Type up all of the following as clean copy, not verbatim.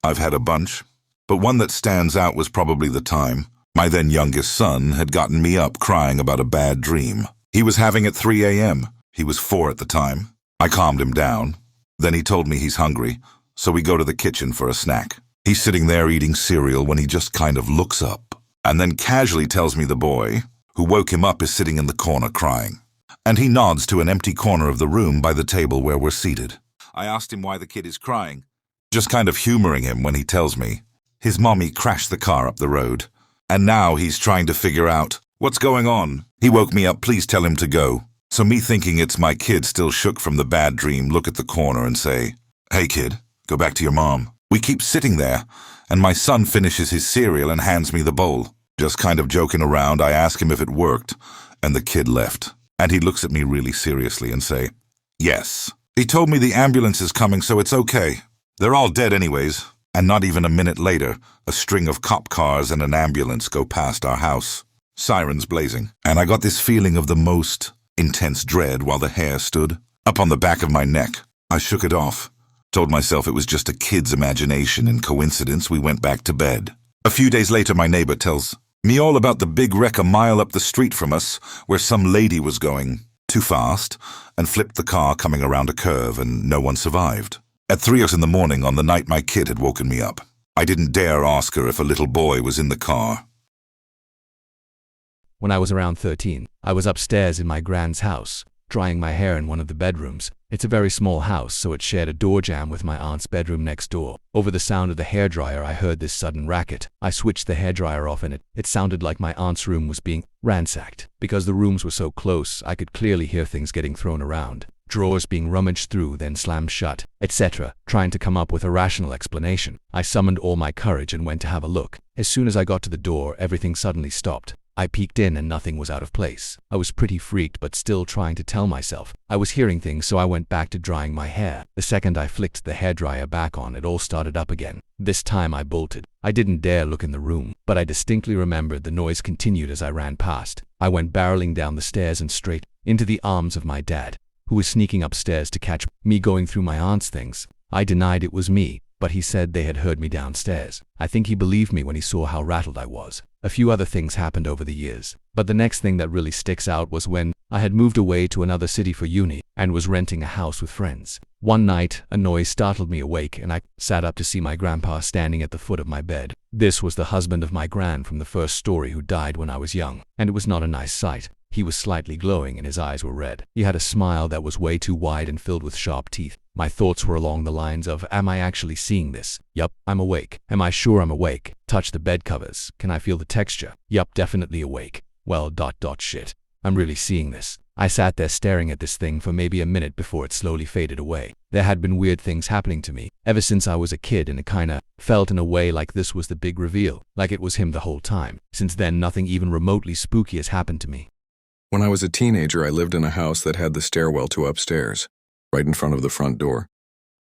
I've had a bunch, but one that stands out was probably the time my then youngest son had gotten me up crying about a bad dream. He was having at 3 a.m. He was 4 at the time. I calmed him down. Then he told me he's hungry, so we go to the kitchen for a snack. He's sitting there eating cereal when he just kind of looks up, and then casually tells me the boy who woke him up is sitting in the corner crying. And he nods to an empty corner of the room by the table where we're seated. I asked him why the kid is crying, just kind of humoring him when he tells me his mommy crashed the car up the road, and now he's trying to figure out what's going on. He woke me up, please tell him to go. So me thinking it's my kid still shook from the bad dream, look at the corner and say, "Hey kid, go back to your mom." We keep sitting there, and my son finishes his cereal and hands me the bowl. Just kind of joking around, I ask him if it worked, and the kid left. And he looks at me really seriously and say, "Yes. He told me the ambulance is coming, so it's okay. They're all dead anyways." And not even a minute later, a string of cop cars and an ambulance go past our house, sirens blazing. And I got this feeling of the most intense dread while the hair stood up on the back of my neck. I shook it off, told myself it was just a kid's imagination and coincidence. We went back to bed. A few days later, my neighbor tells me all about the big wreck a mile up the street from us where some lady was going too fast and flipped the car coming around a curve and no one survived. At 3 in the morning on the night my kid had woken me up, I didn't dare ask her if a little boy was in the car. When I was around 13, I was upstairs in my grand's house, drying my hair in one of the bedrooms. It's a very small house, so it shared a door jamb with my aunt's bedroom next door. Over the sound of the hairdryer, I heard this sudden racket. I switched the hairdryer off and it sounded like my aunt's room was being ransacked. Because the rooms were so close, I could clearly hear things getting thrown around. Drawers being rummaged through, then slammed shut, etc., trying to come up with a rational explanation. I summoned all my courage and went to have a look. As soon as I got to the door, everything suddenly stopped. I peeked in and nothing was out of place. I was pretty freaked but still trying to tell myself I was hearing things, so I went back to drying my hair. The second I flicked the hairdryer back on, it all started up again. This time I bolted. I didn't dare look in the room, but I distinctly remembered the noise continued as I ran past. I went barreling down the stairs and straight into the arms of my dad, who was sneaking upstairs to catch me going through my aunt's things. I denied it was me, but he said they had heard me downstairs. I think he believed me when he saw how rattled I was. A few other things happened over the years, but the next thing that really sticks out was when I had moved away to another city for uni and was renting a house with friends. One night, a noise startled me awake and I sat up to see my grandpa standing at the foot of my bed. This was the husband of my gran from the first story who died when I was young, and it was not a nice sight. He was slightly glowing and his eyes were red. He had a smile that was way too wide and filled with sharp teeth. My thoughts were along the lines of, am I actually seeing this? Yup, I'm awake. Am I sure I'm awake? Touch the bed covers. Can I feel the texture? Yup, definitely awake. Well, shit. I'm really seeing this. I sat there staring at this thing for maybe a minute before it slowly faded away. There had been weird things happening to me ever since I was a kid, and it kinda felt in a way like this was the big reveal, like it was him the whole time. Since then, nothing even remotely spooky has happened to me. When I was a teenager, I lived in a house that had the stairwell to upstairs, right in front of the front door.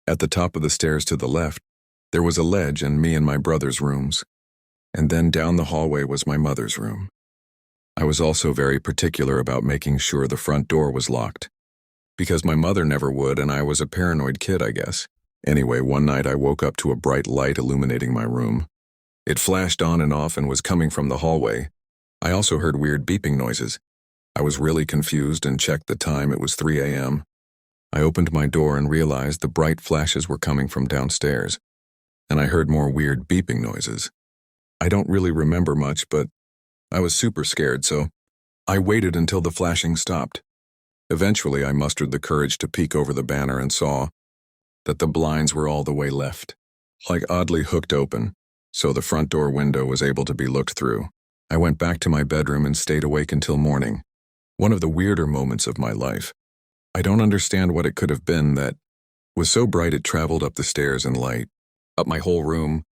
At the top of the stairs to the left, there was a ledge and me and my brother's rooms. And then down the hallway was my mother's room. I was also very particular about making sure the front door was locked, because my mother never would and I was a paranoid kid, I guess. Anyway, one night I woke up to a bright light illuminating my room. It flashed on and off and was coming from the hallway. I also heard weird beeping noises. I was really confused and checked the time. It was 3 a.m. I opened my door and realized the bright flashes were coming from downstairs, and I heard more weird beeping noises. I don't really remember much, but I was super scared, so I waited until the flashing stopped. Eventually, I mustered the courage to peek over the banner and saw that the blinds were all the way left, like oddly hooked open, so the front door window was able to be looked through. I went back to my bedroom and stayed awake until morning. One of the weirder moments of my life. I don't understand what it could have been that was so bright it traveled up the stairs in light, up my whole room,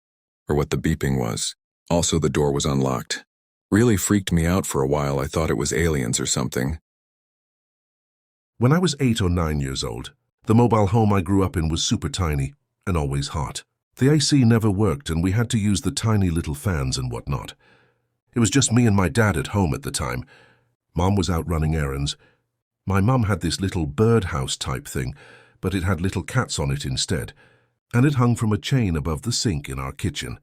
or what the beeping was. Also, the door was unlocked. Really freaked me out for a while. I thought it was aliens or something. When I was 8 or 9 years old, the mobile home I grew up in was super tiny and always hot. The AC never worked and we had to use the tiny little fans and whatnot. It was just me and my dad at home at the time. Mom was out running errands. My mum had this little birdhouse type thing, but it had little cats on it instead. and it hung from a chain above the sink in our kitchen.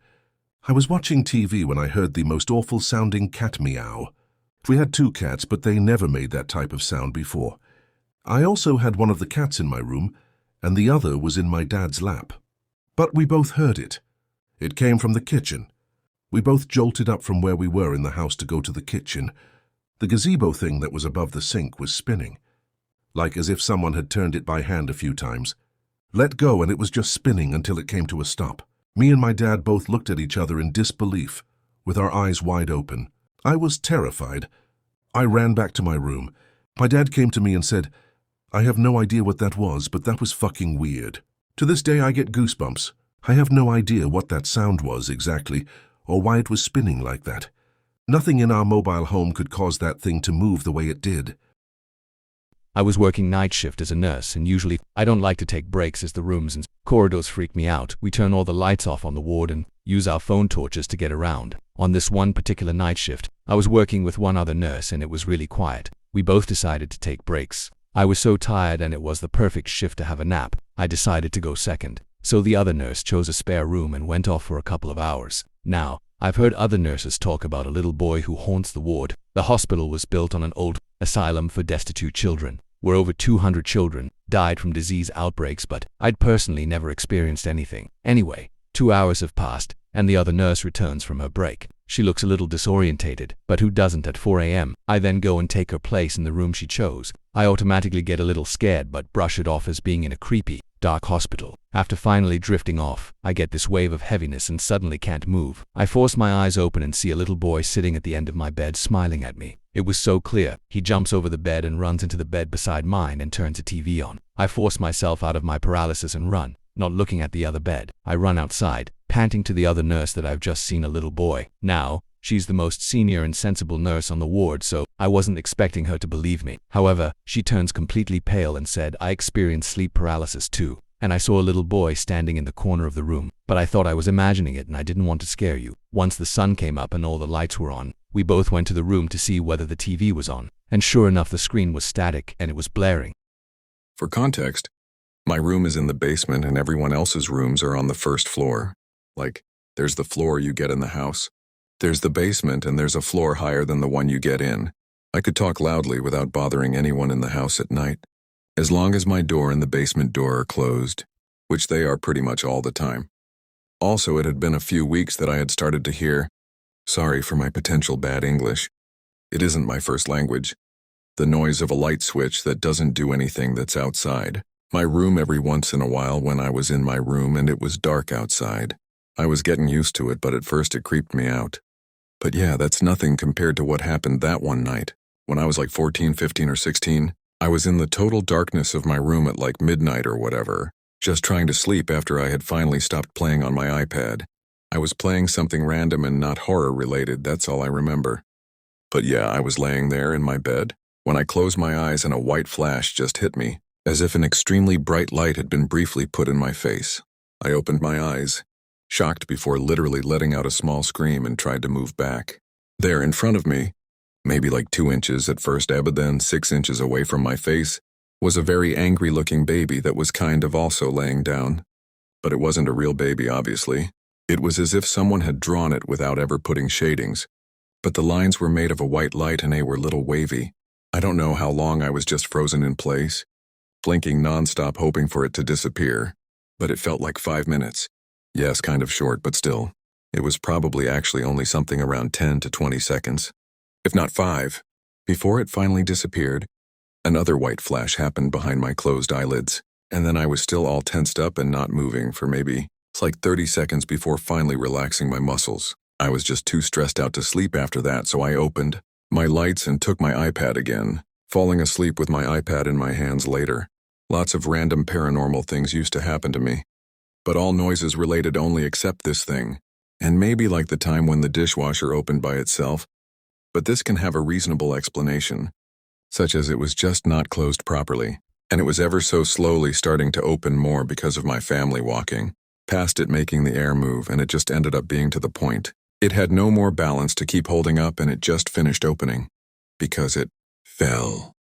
I was watching TV when I heard the most awful-sounding cat meow. We had 2 cats, but they never made that type of sound before. I also had one of the cats in my room, and the other was in my dad's lap. But we both heard it. It came from the kitchen. We both jolted up from where we were in the house to go to the kitchen. The gazebo thing that was above the sink was spinning, like as if someone had turned it by hand a few times. Let go and it was just spinning until it came to a stop. Me and my dad both looked at each other in disbelief, with our eyes wide open. I was terrified. I ran back to my room. My dad came to me and said, "I have no idea what that was, but that was fucking weird." To this day I get goosebumps. I have no idea what that sound was exactly, or why it was spinning like that. Nothing in our mobile home could cause that thing to move the way it did. I was working night shift as a nurse, and usually I don't like to take breaks as the rooms and corridors freak me out. We turn all the lights off on the ward and use our phone torches to get around. On this one particular night shift, I was working with one other nurse and it was really quiet. We both decided to take breaks. I was so tired and it was the perfect shift to have a nap. I decided to go second. So the other nurse chose a spare room and went off for a couple of hours. Now, I've heard other nurses talk about a little boy who haunts the ward. The hospital was built on an old asylum for destitute children, where over 200 children died from disease outbreaks, but I'd personally never experienced anything. Anyway, 2 hours have passed, and the other nurse returns from her break. She looks a little disorientated, but who doesn't at 4 a.m.? I then go and take her place in the room she chose. I automatically get a little scared, but brush it off as being in a creepy, dark hospital. After finally drifting off, I get this wave of heaviness and suddenly can't move. I force my eyes open and see a little boy sitting at the end of my bed smiling at me. It was so clear. He jumps over the bed and runs into the bed beside mine and turns the TV on. I force myself out of my paralysis and run, not looking at the other bed. I run outside, panting to the other nurse that I've just seen a little boy. Now, she's the most senior and sensible nurse on the ward, so I wasn't expecting her to believe me. However, she turns completely pale and said, "I experienced sleep paralysis too, and I saw a little boy standing in the corner of the room, but I thought I was imagining it and I didn't want to scare you." Once the sun came up and all the lights were on, we both went to the room to see whether the TV was on, and sure enough the screen was static and it was blaring. For context, my room is in the basement and everyone else's rooms are on the first floor. Like, there's the floor you get in the house. There's the basement and there's a floor higher than the one you get in. I could talk loudly without bothering anyone in the house at night, as long as my door and the basement door are closed, which they are pretty much all the time. Also, it had been a few weeks that I had started to hear, sorry for my potential bad English, it isn't my first language, the noise of a light switch that doesn't do anything that's outside my room every once in a while when I was in my room and it was dark outside. I was getting used to it, but at first it creeped me out. But yeah, that's nothing compared to what happened that one night. When I was like 14, 15, or 16, I was in the total darkness of my room at like midnight or whatever, just trying to sleep after I had finally stopped playing on my iPad. I was playing something random and not horror related, that's all I remember. But yeah, I was laying there in my bed when I closed my eyes and a white flash just hit me, as if an extremely bright light had been briefly put in my face. I opened my eyes, shocked before literally letting out a small scream, and tried to move back. There in front of me, maybe like 2 inches at first, but then 6 inches away from my face, was a very angry-looking baby that was kind of also laying down. But it wasn't a real baby, obviously. It was as if someone had drawn it without ever putting shadings. But the lines were made of a white light and they were a little wavy. I don't know how long I was just frozen in place, blinking nonstop hoping for it to disappear. But it felt like 5 minutes. Yes, kind of short, but still. It was probably actually only something around 10 to 20 seconds, if not 5. Before it finally disappeared, another white flash happened behind my closed eyelids, and then I was still all tensed up and not moving for maybe like 30 seconds before finally relaxing my muscles. I was just too stressed out to sleep after that, so I opened my lights and took my iPad again, falling asleep with my iPad in my hands later. Lots of random paranormal things used to happen to me, but all noises related only except this thing, and maybe like the time when the dishwasher opened by itself. But this can have a reasonable explanation, such as it was just not closed properly, and it was ever so slowly starting to open more because of my family walking past it, making the air move, and it just ended up being to the point. It had no more balance to keep holding up and it just finished opening, because it fell.